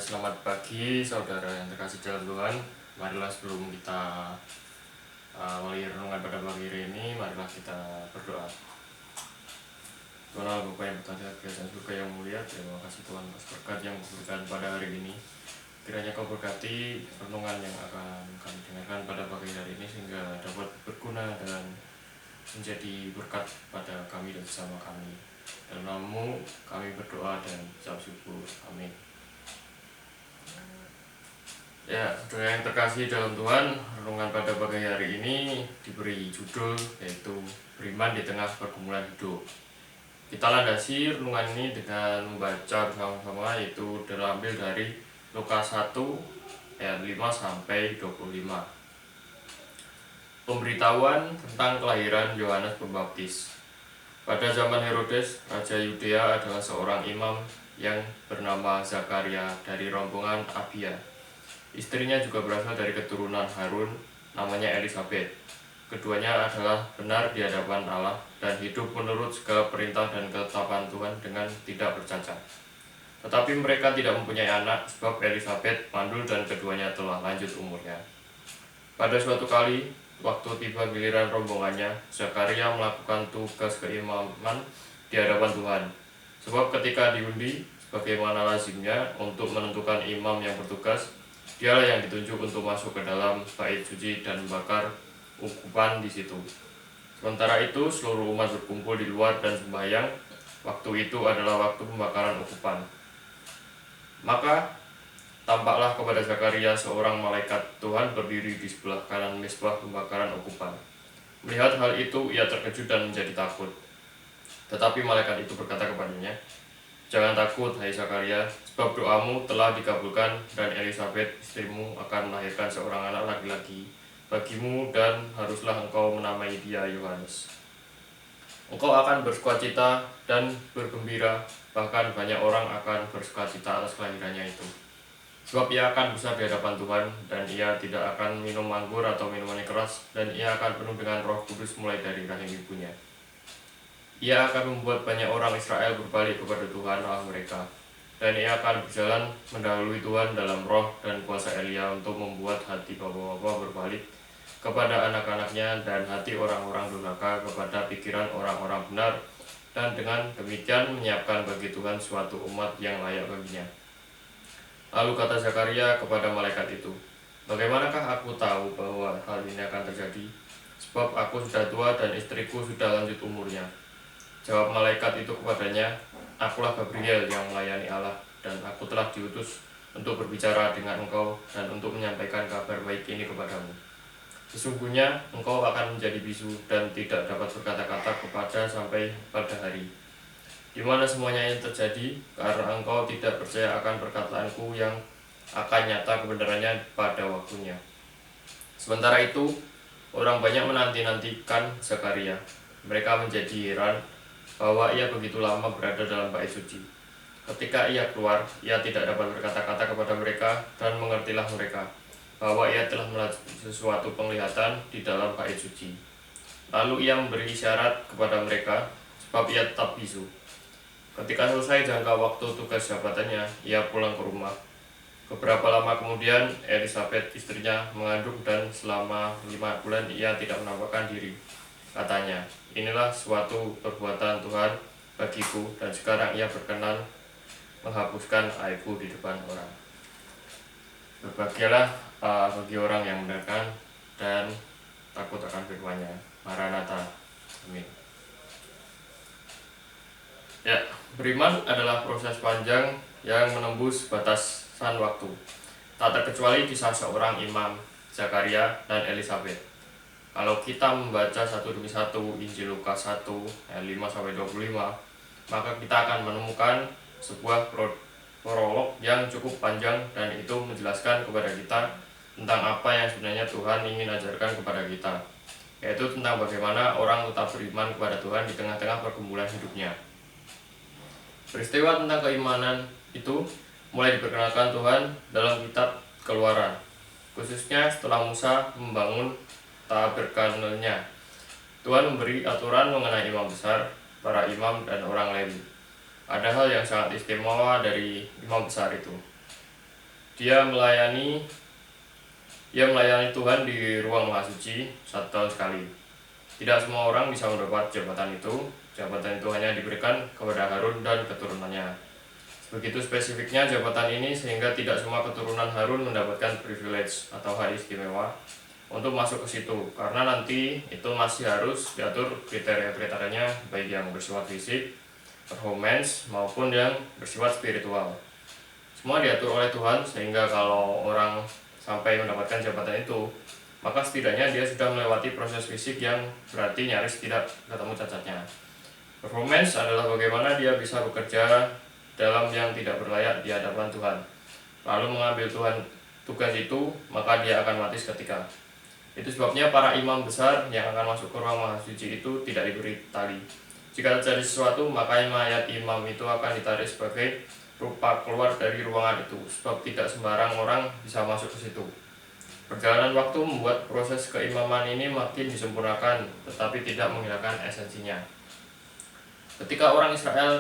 Selamat pagi saudara yang terkasih dalam Tuhan. Marilah sebelum kita mulai renungan pada pagi hari ini, marilah kita berdoa. Tuhan Allah Bapa yang bertata kerajaan surga yang mulia, terima kasih Tuhan atas berkat yang diberikan pada hari ini. Kiranya Kau berkati renungan yang akan kami dengarkan pada pagi hari ini sehingga dapat berguna dan menjadi berkat pada kami dan sesama kami. Dalam nama-Mu kami berdoa dan ucap syukur. Amin. Ya, saudara yang terkasih dalam Tuhan, renungan pada pagi hari ini diberi judul yaitu Beriman di Tengah Pergumulan Hidup. Kita landasi renungan ini dengan membaca bersama-sama, yaitu diambil dari Lukas 1 ayat 5 sampai 25. Pemberitahuan tentang kelahiran Yohanes Pembaptis. Pada zaman Herodes, Raja Yudea adalah seorang imam yang bernama Zakaria dari rombongan Abia. Istrinya juga berasal dari keturunan Harun, namanya Elisabet. Keduanya adalah benar di hadapan Allah dan hidup menurut segala perintah dan ketetapan Tuhan dengan tidak bercacat. Tetapi mereka tidak mempunyai anak sebab Elisabet mandul dan keduanya telah lanjut umurnya. Pada suatu kali, waktu tiba giliran rombongannya, Zakaria melakukan tugas keimaman di hadapan Tuhan. Sebab ketika diundi, sebagaimana lazimnya untuk menentukan imam yang bertugas, dialah yang ditunjuk untuk masuk ke dalam bait suci dan membakar ukupan di situ. Sementara itu seluruh umat berkumpul di luar dan sembahyang. Waktu itu adalah waktu pembakaran ukupan. Maka tampaklah kepada Zakaria seorang malaikat Tuhan berdiri di sebelah kanan mezbah pembakaran ukupan. Melihat hal itu ia terkejut dan menjadi takut. Tetapi malaikat itu berkata kepadanya, "Jangan takut, hai Zakaria, sebab doamu telah dikabulkan dan Elisabet istrimu akan melahirkan seorang anak laki-laki bagimu dan haruslah engkau menamai dia Yohanes. Engkau akan bersukacita dan bergembira, bahkan banyak orang akan bersukacita atas kelahirannya itu. Sebab ia akan besar di hadapan Tuhan dan ia tidak akan minum anggur atau minuman yang keras dan ia akan penuh dengan Roh Kudus mulai dari rahim ibunya. Ia akan membuat banyak orang Israel berbalik kepada Tuhan Allah mereka, dan ia akan berjalan mendahului Tuhan dalam roh dan kuasa Elia untuk membuat hati bapak-bapak berbalik kepada anak-anaknya dan hati orang-orang durhaka kepada pikiran orang-orang benar, dan dengan demikian menyiapkan bagi Tuhan suatu umat yang layak baginya." Lalu kata Zakaria kepada malaikat itu, "Bagaimanakah aku tahu bahwa hal ini akan terjadi? Sebab aku sudah tua dan istriku sudah lanjut umurnya." Jawab malaikat itu kepadanya, "Akulah Gabriel yang melayani Allah, dan aku telah diutus untuk berbicara dengan engkau dan untuk menyampaikan kabar baik ini kepadamu. Sesungguhnya engkau akan menjadi bisu dan tidak dapat berkata-kata kepada sampai pada hari di mana semuanya ini terjadi, karena engkau tidak percaya akan perkataanku yang akan nyata kebenarannya pada waktunya." Sementara itu, orang banyak menanti-nantikan Zakaria. Mereka menjadi heran bahwa ia begitu lama berada dalam bait suci. Ketika ia keluar, ia tidak dapat berkata-kata kepada mereka, dan mengertilah mereka bahwa ia telah melihat sesuatu penglihatan di dalam bait suci. Lalu ia memberi isyarat kepada mereka, sebab ia tetap bisu. Ketika selesai jangka waktu tugas jabatannya, ia pulang ke rumah. Beberapa lama kemudian, Elizabeth istrinya mengandung, dan selama 5 bulan ia tidak menampakkan diri. Katanya, inilah suatu perbuatan Tuhan bagiku, dan sekarang ia berkenan menghapuskan aibku di depan orang. Berbahagialah bagi orang yang mendengarkan dan takut akan firman-Nya. Maranatha. Amin. Ya, beriman adalah proses panjang yang menembus batasan waktu, tak terkecuali kisah seorang imam, Zakaria dan Elizabeth. Kalau kita membaca satu demi satu Injil Lukas 1 ayat 5-25, maka kita akan menemukan sebuah prolog yang cukup panjang, dan itu menjelaskan kepada kita tentang apa yang sebenarnya Tuhan ingin ajarkan kepada kita, yaitu tentang bagaimana orang tetap beriman kepada Tuhan di tengah-tengah pergumulan hidupnya. Peristiwa tentang keimanan itu mulai diperkenalkan Tuhan dalam kitab Keluaran, khususnya setelah Musa membangun tabernakelnya. Tuhan memberi aturan mengenai imam besar, para imam, dan orang Lewi. Ada hal yang sangat istimewa dari imam besar itu. Dia melayani Tuhan di ruang maha suci 1 tahun sekali. Tidak semua orang bisa mendapat jabatan itu. Jabatan itu hanya diberikan kepada Harun dan keturunannya. Begitu spesifiknya jabatan ini sehingga tidak semua keturunan Harun mendapatkan privilege atau hak istimewa untuk masuk ke situ, karena nanti itu masih harus diatur kriteria-kriterianya, baik yang bersifat fisik, performance, maupun yang bersifat spiritual. Semua diatur oleh Tuhan, sehingga kalau orang sampai mendapatkan jabatan itu, maka setidaknya dia sudah melewati proses fisik yang berarti nyaris tidak ketemu cacatnya. Performance adalah bagaimana dia bisa bekerja dalam yang tidak berlayak di hadapan Tuhan, lalu mengambil tugas itu, maka dia akan mati seketika. Itu sebabnya para imam besar yang akan masuk ke ruang maha suci itu tidak diberi tali. Jika terjadi sesuatu, maka mayat imam itu akan ditarik sebagai rupa keluar dari ruangan itu, sebab tidak sembarang orang bisa masuk ke situ. Perjalanan waktu membuat proses keimaman ini makin disempurnakan, tetapi tidak menghilangkan esensinya. Ketika orang Israel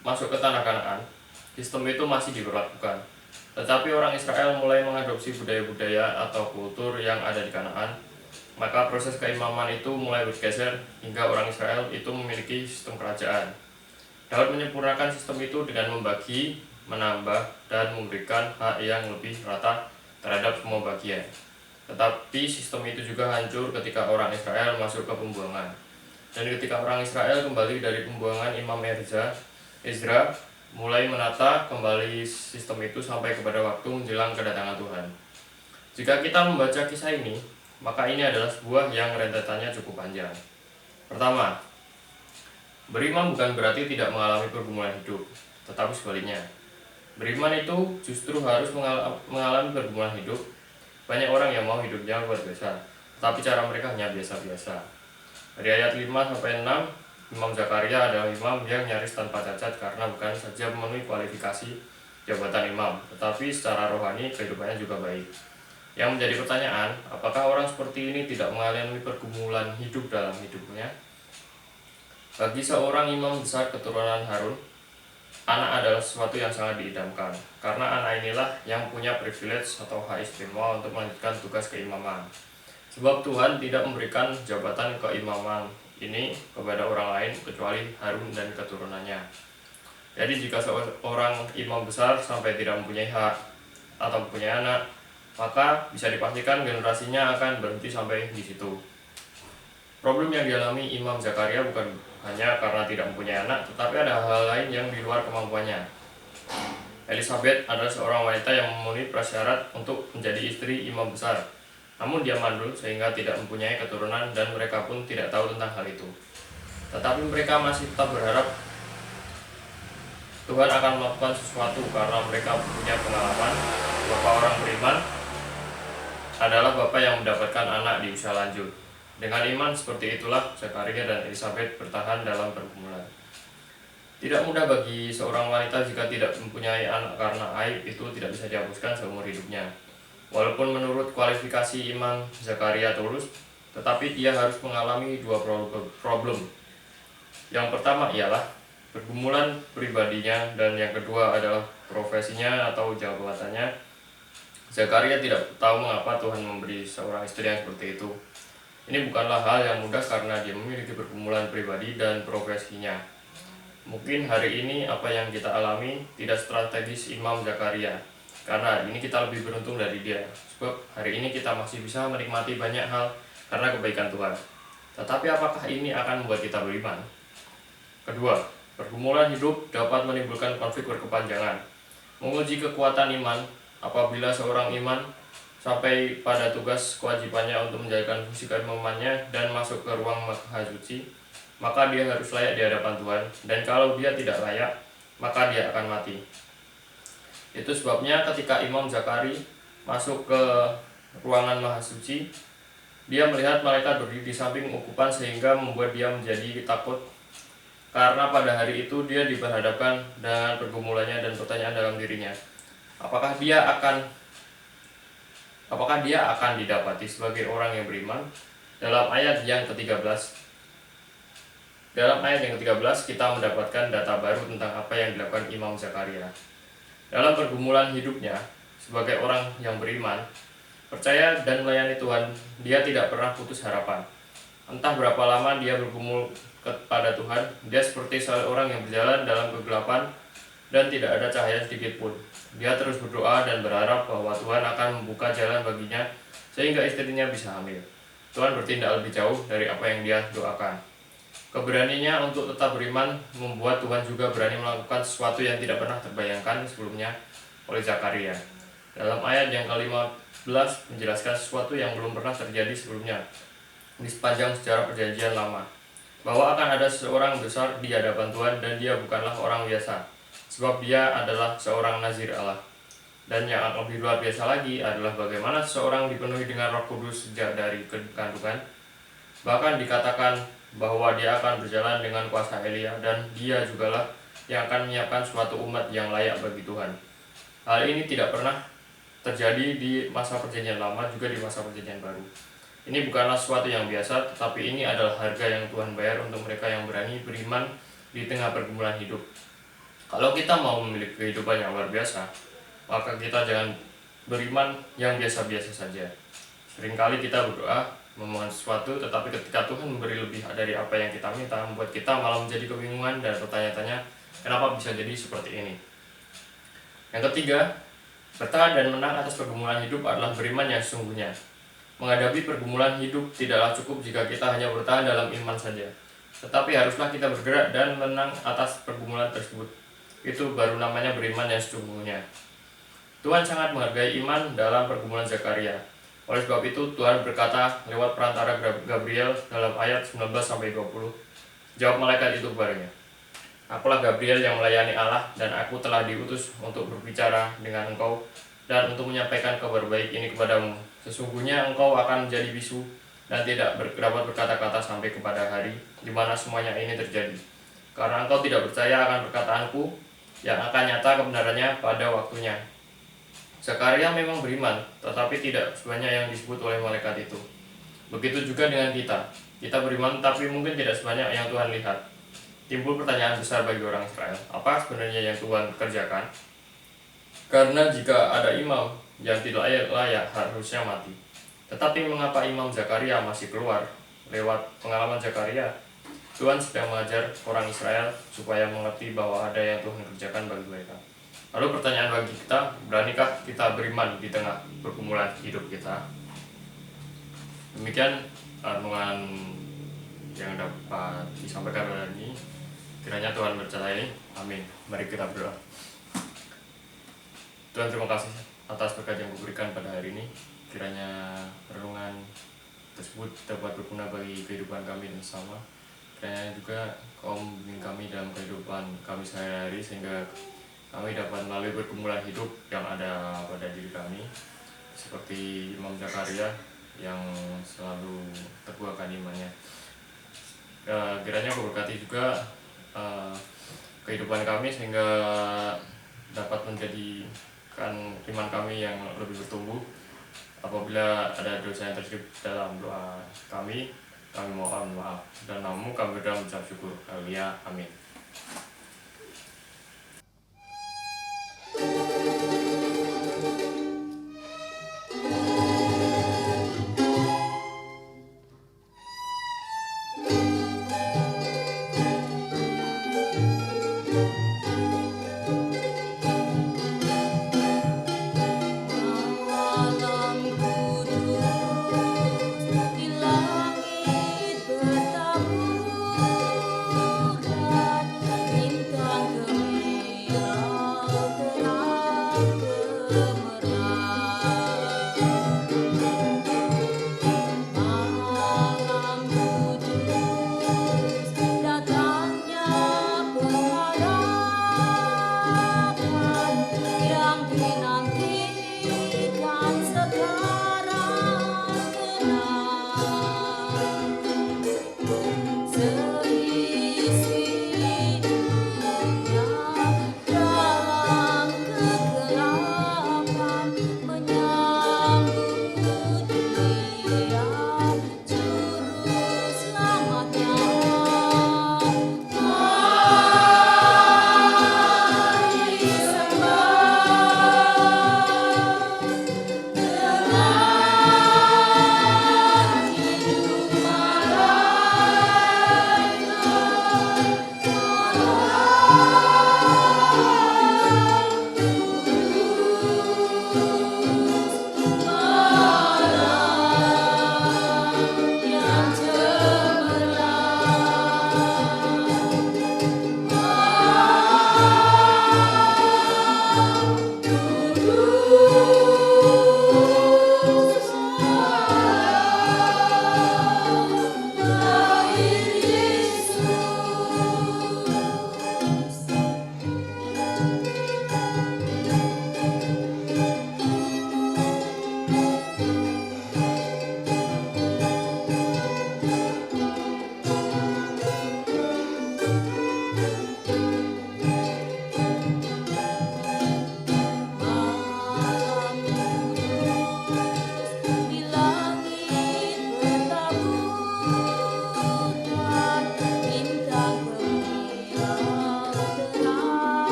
masuk ke tanah Kanaan, sistem itu masih diberlakukan. Tetapi orang Israel mulai mengadopsi budaya-budaya atau kultur yang ada di Kanaan, maka proses keimaman itu mulai bergeser hingga orang Israel itu memiliki sistem kerajaan. Daud menyempurnakan sistem itu dengan membagi, menambah, dan memberikan hak yang lebih rata terhadap semua bagian. Tetapi sistem itu juga hancur ketika orang Israel masuk ke pembuangan. Dan ketika orang Israel kembali dari pembuangan, Imam Ezra mulai menata kembali sistem itu sampai kepada waktu menjelang kedatangan Tuhan. Jika kita membaca kisah ini, maka ini adalah sebuah yang rentetannya cukup panjang. Pertama, beriman bukan berarti tidak mengalami pergumulan hidup, tetapi sebaliknya. Beriman itu justru harus mengalami pergumulan hidup. Banyak orang yang mau hidupnya luar biasa, tetapi cara mereka hanya biasa-biasa. Dari ayat 5-6, Imam Zakaria adalah imam yang nyaris tanpa cacat karena bukan saja memenuhi kualifikasi jabatan imam, tetapi secara rohani kehidupannya juga baik. Yang menjadi pertanyaan, apakah orang seperti ini tidak mengalami pergumulan hidup dalam hidupnya? Bagi seorang imam besar keturunan Harun, anak adalah sesuatu yang sangat diidamkan, karena anak inilah yang punya privilege atau hak istimewa untuk melanjutkan tugas keimaman. Sebab Tuhan tidak memberikan jabatan keimaman ini kepada orang lain kecuali Harun dan keturunannya. Jadi jika seorang imam besar sampai tidak mempunyai hak atau mempunyai anak, maka bisa dipastikan generasinya akan berhenti sampai di situ. Problem yang dialami Imam Zakaria bukan hanya karena tidak mempunyai anak, tetapi ada hal lain yang di luar kemampuannya. Elizabeth adalah seorang wanita yang memenuhi prasyarat untuk menjadi istri imam besar. Namun dia mandul sehingga tidak mempunyai keturunan, dan mereka pun tidak tahu tentang hal itu. Tetapi mereka masih tetap berharap Tuhan akan melakukan sesuatu karena mereka punya pengalaman. Bapak orang beriman adalah bapak yang mendapatkan anak di usia lanjut. Dengan iman seperti itulah Zakaria dan Elizabeth bertahan dalam pergumulan. Tidak mudah bagi seorang wanita jika tidak mempunyai anak karena aib itu tidak bisa dihapuskan seumur hidupnya. Walaupun menurut kualifikasi Imam Zakaria tulus, tetapi ia harus mengalami dua problem. Yang pertama ialah pergumulan pribadinya dan yang kedua adalah profesinya atau jabatannya. Zakaria tidak tahu mengapa Tuhan memberi seorang istri yang seperti itu. Ini bukanlah hal yang mudah karena dia memiliki pergumulan pribadi dan profesinya. Mungkin hari ini apa yang kita alami tidak strategis Imam Zakaria, karena ini kita lebih beruntung dari dia. Sebab hari ini kita masih bisa menikmati banyak hal karena kebaikan Tuhan. Tetapi apakah ini akan membuat kita beriman? Kedua, pergumulan hidup dapat menimbulkan konflik berkepanjangan. Menguji kekuatan iman, apabila seorang iman sampai pada tugas kewajibannya untuk menjalankan fungsi keimamannya dan masuk ke ruang maha suci, maka dia harus layak di hadapan Tuhan, dan kalau dia tidak layak, maka dia akan mati. Itu sebabnya ketika Imam Zakari masuk ke ruangan maha suci, dia melihat malaikat berdiri di samping ukupan sehingga membuat dia menjadi takut, karena pada hari itu dia diperhadapkan dengan pergumulannya dan pertanyaan dalam dirinya. Apakah dia akan didapati sebagai orang yang beriman? Dalam ayat yang ke-13 kita mendapatkan data baru tentang apa yang dilakukan Imam Zakaria. Dalam pergumulan hidupnya sebagai orang yang beriman, percaya dan melayani Tuhan, dia tidak pernah putus harapan. Entah berapa lama dia bergumul kepada Tuhan, dia seperti seorang yang berjalan dalam kegelapan dan tidak ada cahaya sedikit pun. Dia terus berdoa dan berharap bahwa Tuhan akan membuka jalan baginya sehingga istrinya bisa hamil. Tuhan bertindak lebih jauh dari apa yang dia doakan. Keberaniannya untuk tetap beriman membuat Tuhan juga berani melakukan sesuatu yang tidak pernah terbayangkan sebelumnya oleh Zakaria. Dalam ayat yang ke-15 menjelaskan sesuatu yang belum pernah terjadi sebelumnya di sepanjang sejarah perjanjian lama, bahwa akan ada seorang besar di hadapan Tuhan dan dia bukanlah orang biasa, sebab dia adalah seorang nazir Allah. Dan yang lebih luar biasa lagi adalah bagaimana seseorang dipenuhi dengan Roh Kudus sejak dari kandungan. Bahkan dikatakan bahwa dia akan berjalan dengan kuasa Elia, dan dia jugalah yang akan menyiapkan suatu umat yang layak bagi Tuhan. Hal ini tidak pernah terjadi di masa perjanjian lama, juga di masa perjanjian baru. Ini bukanlah sesuatu yang biasa, tetapi ini adalah harga yang Tuhan bayar untuk mereka yang berani beriman di tengah pergumulan hidup. Kalau kita mau memiliki kehidupan yang luar biasa, maka kita jangan beriman yang biasa-biasa saja. Seringkali kita berdoa memohon sesuatu, tetapi ketika Tuhan memberi lebih dari apa yang kita minta, membuat kita malah menjadi kebingungan dan bertanya-tanya kenapa bisa jadi seperti ini. Yang ketiga, bertahan dan menang atas pergumulan hidup adalah beriman yang sesungguhnya. Menghadapi pergumulan hidup tidaklah cukup jika kita hanya bertahan dalam iman saja, tetapi haruslah kita bergerak dan menang atas pergumulan tersebut. Itu baru namanya beriman yang sesungguhnya. Tuhan sangat menghargai iman dalam pergumulan Zakaria. Oleh sebab itu Tuhan berkata lewat perantara Gabriel dalam ayat 19-20. Jawab malaikat itu kepadanya, "Akulah Gabriel yang melayani Allah, dan aku telah diutus untuk berbicara dengan engkau dan untuk menyampaikan kabar baik ini kepadamu. Sesungguhnya engkau akan menjadi bisu dan tidak dapat berkata-kata sampai kepada hari di mana semuanya ini terjadi. Karena engkau tidak percaya akan perkataanku yang akan nyata kebenarannya pada waktunya." Zakaria memang beriman, tetapi tidak sebanyak yang disebut oleh malaikat itu. Begitu juga dengan kita. Kita beriman, tapi mungkin tidak sebanyak yang Tuhan lihat. Timbul pertanyaan besar bagi orang Israel, apa sebenarnya yang Tuhan kerjakan? Karena jika ada imam yang tidak layak harusnya mati. Tetapi mengapa Imam Zakaria masih keluar? Lewat pengalaman Zakaria, Tuhan sedang mengajar orang Israel supaya mengerti bahwa ada yang Tuhan kerjakan bagi mereka. Lalu pertanyaan bagi kita, beranikah kita beriman di tengah pergumulan hidup kita? Demikian renungan yang dapat disampaikan hari ini. Kiranya Tuhan bercatai. Amin. Mari kita berdoa. Tuhan, terima kasih atas berkat yang diberikan pada hari ini. Kiranya renungan tersebut dapat berguna bagi kehidupan kami dan sama. Kiranya juga Kau membimbing kami dalam kehidupan kami sehari-hari, sehingga kami dapat melalui pergumulan hidup yang ada pada diri kami, seperti Imam Zakaria yang selalu teguh akan imannya. Kiranya Kau berkati juga kehidupan kami, sehingga dapat menjadikan iman kami yang lebih bertumbuh. Apabila ada dosa yang terselip dalam doa kami mohon maaf. Dan namun kami berdoa mengucap syukur. Haleluya, amin.